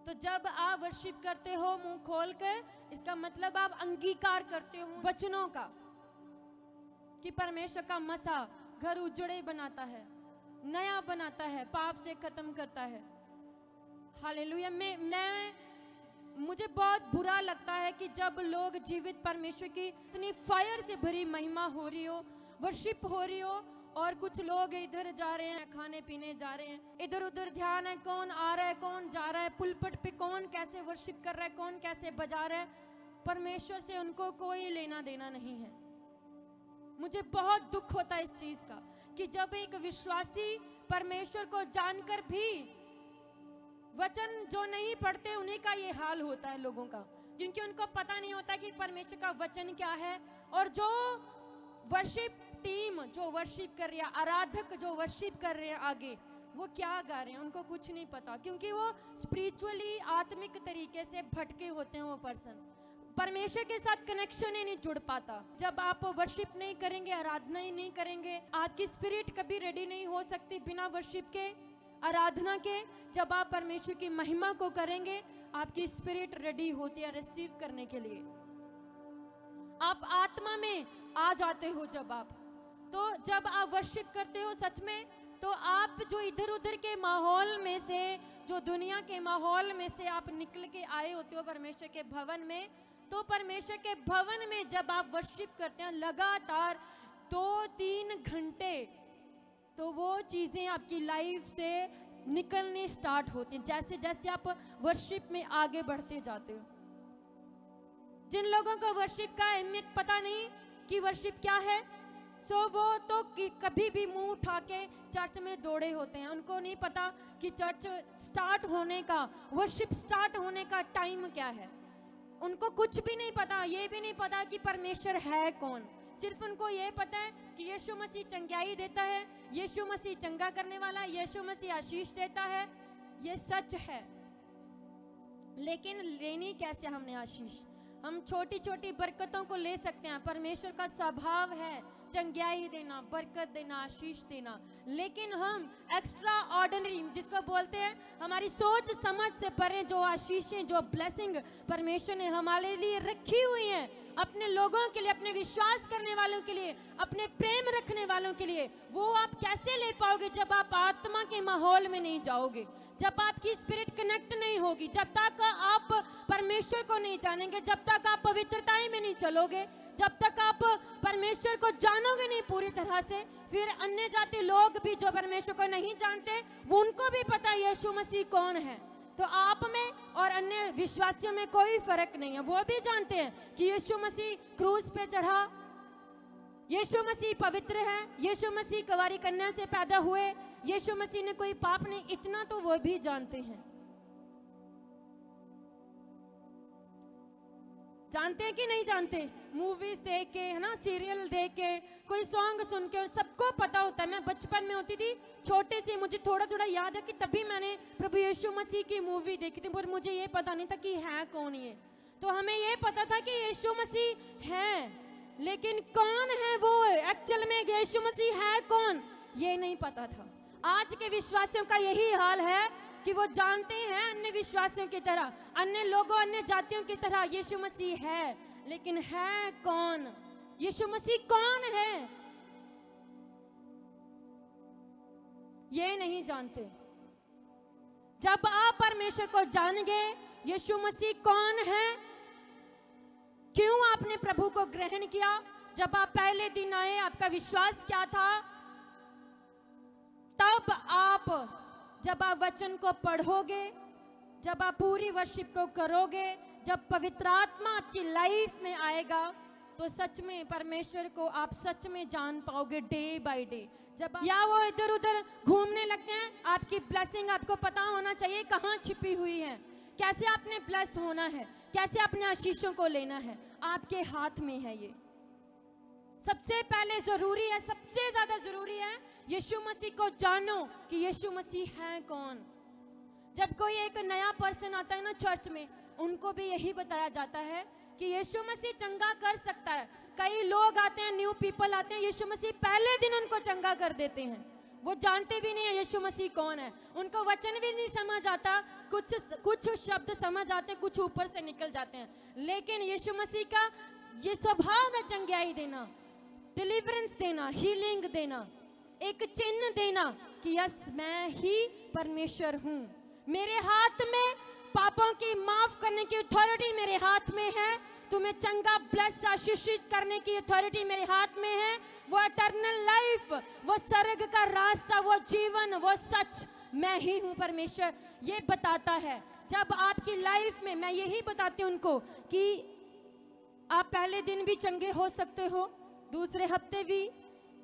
तो जब आप वर्शिप करते हो मुंह खोलकर, इसका मतलब आप अंगीकार करते हो वचनों का कि परमेश्वर का मसा घर उजड़े बनाता है, नया बनाता है, पाप से खत्म करता है। हालेलुया। मुझे बहुत बुरा लगता है कि जब लोग जीवित परमेश्वर की इतनी फायर से भरी महिमा हो रही हो, वर्शिप हो रही हो, और कुछ लोग इधर जा रहे हैं, खाने पीने जा रहे हैं, इधर उधर ध्यान है, कौन आ रहा है, कौन जा रहा है, पुलपट पे कौन कैसे वर्शिप कर रहा है, कौन कैसे बजा रहा है। परमेश्वर से उनको कोई लेना देना नहीं है। मुझे बहुत दुख होता है इस चीज का कि जब एक विश्वासी परमेश्वर को जानकर भी वचन जो नहीं पढ़ते, उन्हीं का ये हाल होता है लोगों का, क्योंकि उनको पता नहीं होता कि परमेश्वर का वचन क्या है। और जो वर्शिप टीम जो वर्शिप कर रही है, आराधक जो वर्शिप कर रहे हैं आगे, वो क्या गा रहे हैं उनको कुछ नहीं पता, क्योंकि वो स्पिरिचुअली आत्मिक तरीके से भटके होते हैं। वो पर्सन परमेश्वर के साथ कनेक्शन ही नहीं जुड़ पाता। जब आप वर्शिप नहीं करेंगे, आराधना ही नहीं करेंगे, आपकी स्पिरिट कभी रेडी नहीं हो सकती बिना वर्शिप के, आराधना के। जब आप परमेश्वर की महिमा को करेंगे, आपकी स्पिरिट रेडी होती है रिसीव करने के लिए। आप आत्मा में आ जाते हो जब आप वर्शिप करते हो सच में, तो आप जो इधर उधर के माहौल में से, जो दुनिया के माहौल में से आप निकल के आए होते हो परमेश्वर के भवन में, तो परमेश्वर के भवन में जब आप वर्शिप करते हैं लगातार 2-3 घंटे, तो वो चीजें आपकी लाइफ से निकलनी स्टार्ट होती हैं जैसे जैसे आप वर्शिप में आगे बढ़ते जाते हो। जिन लोगों को वर्शिप का अहमियत पता नहीं कि वर्शिप क्या है, सो वो तो कभी भी मुंह उठा के चर्च में दौड़े होते हैं। उनको नहीं पता कि चर्च स्टार्ट होने का, वर्शिप स्टार्ट होने का टाइम क्या है। उनको कुछ भी नहीं पता, ये भी नहीं पता कि परमेश्वर है कौन। सिर्फ उनको ये पता है कि यीशु मसीह चंगाई देता है, यीशु मसीह चंगा करने वाला है, यीशु मसीह आशीष देता है। ये सच है, लेकिन लेनी कैसे हमने आशीष? हम छोटी छोटी बरकतों को ले सकते हैं। परमेश्वर का स्वभाव है चंगाई देना, बरकत देना, आशीष देना, लेकिन हम एक्स्ट्रा ऑर्डिनरी, जिसको बोलते हैं हमारी सोच समझ से परे जो आशीषें, जो ब्लेसिंग परमेश्वर ने हमारे लिए रखी हुई हैं, अपने लोगों के लिए, अपने विश्वास करने वालों के लिए, अपने प्रेम रखने वालों के लिए, वो आप कैसे ले पाओगे जब आप आत्मा के माहौल में नहीं जाओगे, जब आपकी स्पिरिट कनेक्ट नहीं होगी, जब तक आप परमेश्वर को नहीं जानेंगे, जब तक आप पवित्रताई में नहीं चलोगे, जब तक आप परमेश्वर को जानोगे नहीं पूरी तरह से। फिर अन्य जाति लोग भी जो परमेश्वर को नहीं जानते, वो उनको भी पता है यीशु मसीह कौन है। तो आप में और अन्य विश्वासियों में कोई फर्क नहीं है। वो भी जानते हैं कि यीशु मसीह क्रूस पे चढ़ा, यीशु मसीह पवित्र है, यीशु मसीह कुंवारी कन्या से पैदा हुए, यीशु मसीह ने कोई पाप नहीं, इतना तो वो भी जानते हैं। जानते हैं कि नहीं जानते? मूवीज देख के, है ना, सीरियल देख के, कोई सॉन्ग सुन के, सबको पता होता है। मैं बचपन में होती थी छोटे से, मुझे थोड़ा थोड़ा याद है कि तभी मैंने प्रभु यीशु मसीह की मूवी देखी थी, पर मुझे ये पता नहीं था कि है कौन ये। तो हमें ये पता था कि यीशु मसीह है, लेकिन कौन है वो एक्चुअल में, यीशु मसीह है कौन, ये नहीं पता था। आज के विश्वासियों का यही हाल है कि वो जानते हैं अन्य विश्वासियों की तरह, अन्य लोगों, अन्य जातियों की तरह यीशु मसीह है, लेकिन है कौन, यीशु मसीह कौन है, ये नहीं जानते। जब आप परमेश्वर को जानेंगे यीशु मसीह कौन है, क्यों आपने प्रभु को ग्रहण किया, जब आप पहले दिन आए आपका विश्वास क्या था, तब आप, जब आप वचन को पढ़ोगे, जब आप पूरी वर्शिप को करोगे, जब पवित्र आत्मा आपकी लाइफ में आएगा, तो सच में परमेश्वर को आप सच में जान पाओगे डे बाय डे। जब या वो इधर उधर घूमने लगते हैं, आपकी ब्लेसिंग आपको पता होना चाहिए कहाँ छिपी हुई है, कैसे आपने ब्लेस होना है, कैसे अपने आशीषों को लेना है, आपके हाथ में है। ये सबसे पहले जरूरी है, सबसे ज्यादा जरूरी है, यीशु मसीह को जानो कि यीशु मसीह है कौन। जब कोई एक नया पर्सन आता है ना चर्च में, उनको भी यही बताया जाता है कि यीशु मसीह चंगा कर सकता है। कई लोग आते हैं, न्यू पीपल आते हैं, यीशु मसीह पहले दिन उनको चंगा कर देते हैं, वो जानते भी नहीं है यीशु मसीह कौन है, उनको वचन भी नहीं समझ आता, कुछ शब्द समझ आते, कुछ ऊपर से निकल जाते हैं। लेकिन यीशु मसीह का ये स्वभाव है चंगाई देना, डिलीवरेंस देना, हीलिंग देना, एक चिन्ह देना कि यस मैं ही परमेश्वर हूँ। मेरे हाथ में पापों की माफ करने की अथॉरिटी मेरे हाथ में है, तुम्हें चंगा ब्लेस आशीषित करने की अथॉरिटी मेरे हाथ में है। वो इटर्नल लाइफ, वो स्वर्ग का रास्ता, वो जीवन, वो सच मैं ही हूँ परमेश्वर, ये बताता है। जब आपकी लाइफ में, मैं यही बताती हूँ उनको कि आप पहले दिन भी चंगे हो सकते हो, दूसरे हफ्ते भी,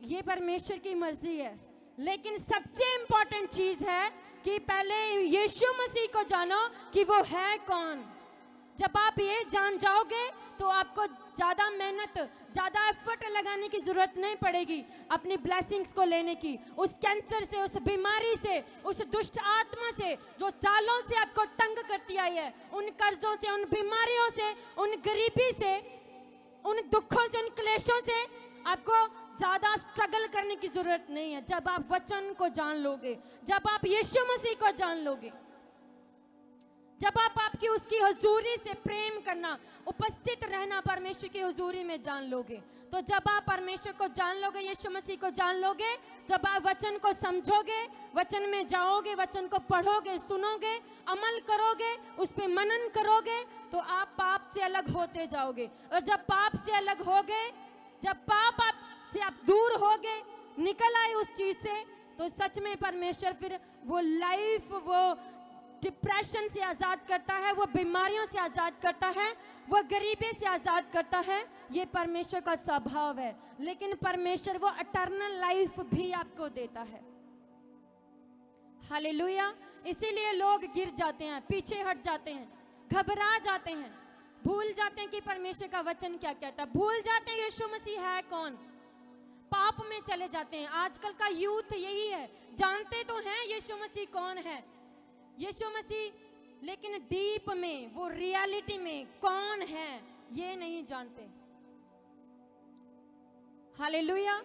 ये परमेश्वर की मर्जी है। लेकिन सबसे इंपॉर्टेंट चीज है कि पहले यीशु मसीह को जानो कि वो है कौन। जब आप ये जान जाओगे तो आपको ज्यादा मेहनत, ज्यादा एफर्ट लगाने की जरूरत नहीं पड़ेगी अपनी ब्लेसिंग्स को लेने की, उस कैंसर से, उस बीमारी से, उस दुष्ट आत्मा से जो सालों से आपको तंग करती आई है, उन कर्जों से, उन बीमारियों से, उन गरीबी से, उन दुखों से, उन क्लेशों से आपको ज्यादा स्ट्रगल करने की जरूरत नहीं है। जब आप वचन को जान लोगे, जब आप यीशु मसीह को जान लोगे, जब आप आपकी उसकी हुजूरी से प्रेम करना, उपस्थित रहना परमेश्वर की हुजूरी में जान लोगे, तो जब आप परमेश्वर को जान लोगे, यीशु मसीह को जान लोगे, जब आप वचन को समझोगे, वचन में जाओगे, वचन को पढ़ोगे, सुनोगे, अमल करोगे, उस पे मनन करोगे, तो आप पाप से अलग होते जाओगे। और जब पाप से अलग होगे, जब पाप आप से आप दूर होगे, निकल आए उस चीज से, तो सच में परमेश्वर फिर वो लाइफ, वो डिप्रेशन से आजाद करता है, वो बीमारियों से आजाद करता है, वो गरीबी से आजाद करता है। ये परमेश्वर का स्वभाव है। लेकिन परमेश्वर वो इटर्नल लाइफ भी आपको देता है। हालेलुया। इसीलिए लोग गिर जाते हैं, पीछे हट जाते हैं, घबरा जाते हैं, भूल जाते हैं कि परमेश्वर का वचन क्या कहता है, भूल जाते हैं यीशु मसीह है कौन, पाप में चले जाते हैं। आजकल का यूथ यही है, जानते तो हैं यीशु मसीह कौन है, यीशु मसीह, लेकिन डीप में, वो रियलिटी में कौन है ये नहीं जानते। हालेलुया।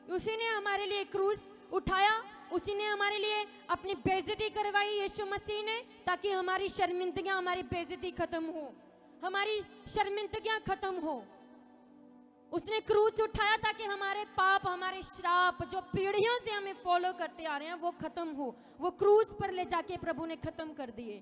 उसी ने हमारे लिए क्रूस उठाया, उसी ने हमारे लिए अपनी बेइज्जती करवाई यीशु मसीह ने, ताकि हमारी शर्मिंदगियां, हमारी बेइज्जती खत्म हो, हमारी शर्मिंदगियां खत्म हो। उसने क्रूस उठाया ताकि हमारे पाप, हमारे श्राप जो पीढ़ियों से हमें फॉलो करते आ रहे हैं वो खत्म हो। वो क्रूस पर ले जाके प्रभु ने खत्म कर दिए।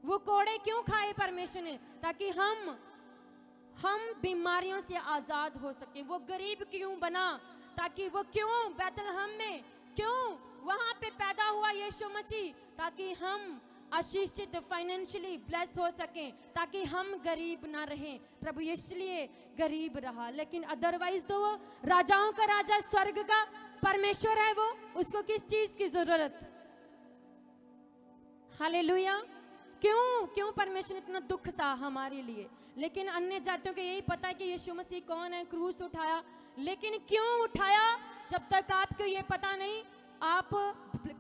वो कोड़े क्यों खाए परमेश्वर ने? ताकि हम बीमारियों से आजाद हो सके। वो गरीब क्यों बना? ताकि वो क्यों बैतलहम में, क्यों वहां पे पैदा हुआ यीशु मसीह? ताकि हम आशीषित, फाइनेंशियली ब्लेस हो सकें, ताकि हम गरीब ना रहें। प्रभु इसलिए गरीब रहा, लेकिन अदरवाइज तो वो राजाओं का राजा, स्वर्ग का परमेश्वर है, वो उसको किस चीज की जरूरत? हालेलुया। क्यों परमेश्वर ने इतना दुख सहा हमारे लिए? लेकिन अन्य जातियों को यही पता है कि यीशु मसीह कौन है, क्रूस उठाया। लेकिन क्यों उठाया? जब तक आपको ये पता नहीं, आप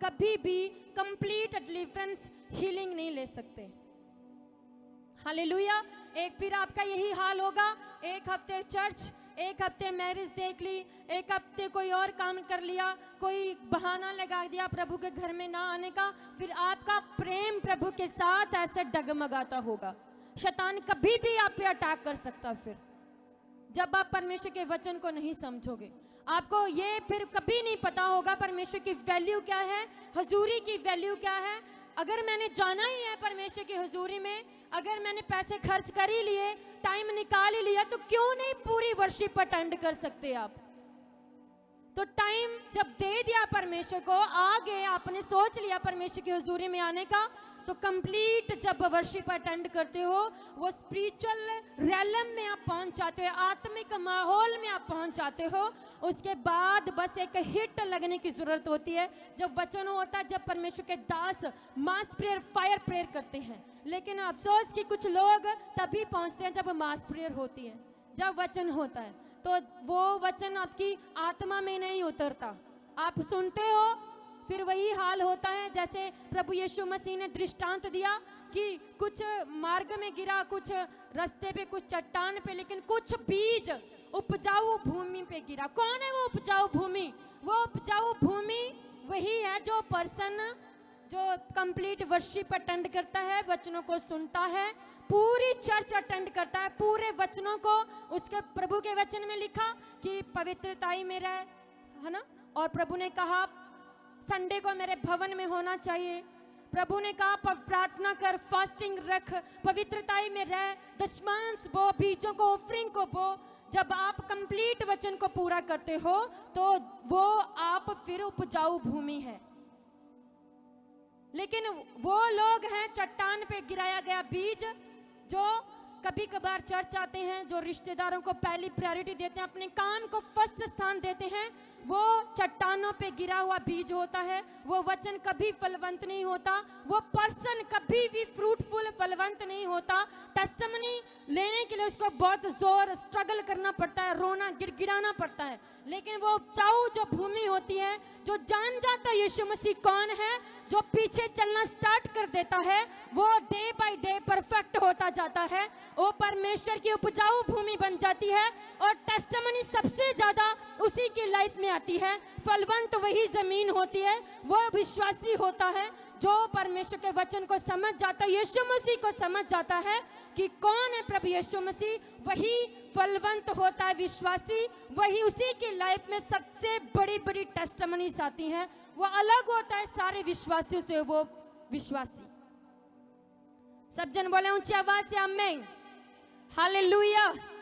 कभी भी कंप्लीट डिलीवरेंस, हीलिंग नहीं ले सकते। हालेलुया। एक फिर आपका यही हाल होगा, एक हफ्ते चर्च, एक हफ्ते मैरिज देख ली, एक हफ्ते कोई और काम कर लिया, कोई बहाना लगा दिया प्रभु के घर में ना आने का, फिर आपका प्रेम प्रभु के साथ ऐसे डगमगाता होगा। शैतान कभी भी आप पे अटैक कर सकता। फिर जब आप परमेश्वर के वचन को नहीं समझोगे, आपको ये फिर कभी नहीं पता होगा परमेश्वर की वैल्यू क्या है, हुजूरी की वैल्यू क्या है। अगर मैंने जाना ही है परमेश्वर की हुजूरी में, अगर मैंने पैसे खर्च कर ही लिए, टाइम निकाल ही लिया, तो क्यों नहीं पूरी वर्शिप अटेंड कर सकते आप? तो टाइम जब दे दिया परमेश्वर को, आ गए, आपने सोच लिया परमेश्वर की हुजूरी में आने का, तो कंप्लीट जब वर्शिप अटेंड करते हो, वो स्पिरिचुअल रैलम में आप पहुंच जाते हो, आत्मिक माहौल में आप पहुंच जाते हो। उसके बाद बस एक हिट लगने की जरूरत होती है। जब वचन होता है, जब परमेश्वर के दास मास प्रेयर, फायर प्रेयर करते हैं। लेकिन अफसोस कि कुछ लोग तभी पहुंचते हैं जब मास प्रेयर होती है, जब वचन होता है, तो वो वचन आपकी आत्मा में नहीं उतरता। आप सुनते हो, फिर वही हाल होता है जैसे प्रभु यीशु मसीह ने दृष्टांत दिया कि कुछ मार्ग में गिरा, कुछ रास्ते पे, कुछ चट्टान पे, लेकिन कुछ बीज उपजाऊ भूमि पे गिरा। कौन है वो उपजाऊ भूमि? वो उपजाऊ भूमि वही है जो पर्सन जो कंप्लीट वर्शिप अटेंड करता है, वचनों को सुनता है, पूरी चर्च अटेंड करता है, पूरे वचनों को, उसके प्रभु के वचन में लिखा कि पवित्रता ही मेरा है ना। और प्रभु ने कहा संडे को मेरे भवन में होना चाहिए। प्रभु ने कहा प्रार्थना कर, फास्टिंग रख, पवित्रताई में रह, दशमांश बो, बीजों को, ऑफरिंग को बो। जब आप कंप्लीट वचन को पूरा करते हो तो वो आप फिर उपजाऊ भूमि है। लेकिन वो लोग हैं चट्टान पे गिराया गया बीज, जो कभी कभार चर्च आते हैं, जो रिश्तेदारों को पहली प्रायोरिटी देते हैं, अपने काम को फर्स्ट स्थान देते हैं, वो चट्टानों पे गिरा हुआ बीज होता है। वो वचन कभी फलवंत नहीं होता, वो पर्सन कभी भी फ्रूटफुल फलवंत नहीं होता। टेस्टिमनी लेने के लिए उसको बहुत जोर स्ट्रगल करना पड़ता है, रोना गिड़गिड़ाना पड़ता है। लेकिन वो उपजाऊ जो भूमि होती है, जो जान जाता है यीशु मसीह कौन है, जो पीछे चलना स्टार्ट कर देता है, वो डे बाय डे परफेक्ट होता जाता है, वो परमेश्वर की उपजाऊ भूमि बन जाती है। और टेस्टिमनी सबसे ज्यादा उसी की लाइफ में आती है। फलवंत वही जमीन होती है, वो विश्वासी होता है जो परमेश्वर के वचन को समझ जाता है, यीशु मसीह को समझ जाता है कि कौन है प्रभु यीशु मसीह, वही फलवंत होता है विश्वासी। वही उसी की लाइफ में सबसे बड़ी बड़ी टेस्टिमनीज आती हैं। वो अलग होता है सारे विश्वासियों से, वो विश्वासी। सब जन बोले ऊंची आवाज से आमीन, हालेलुया।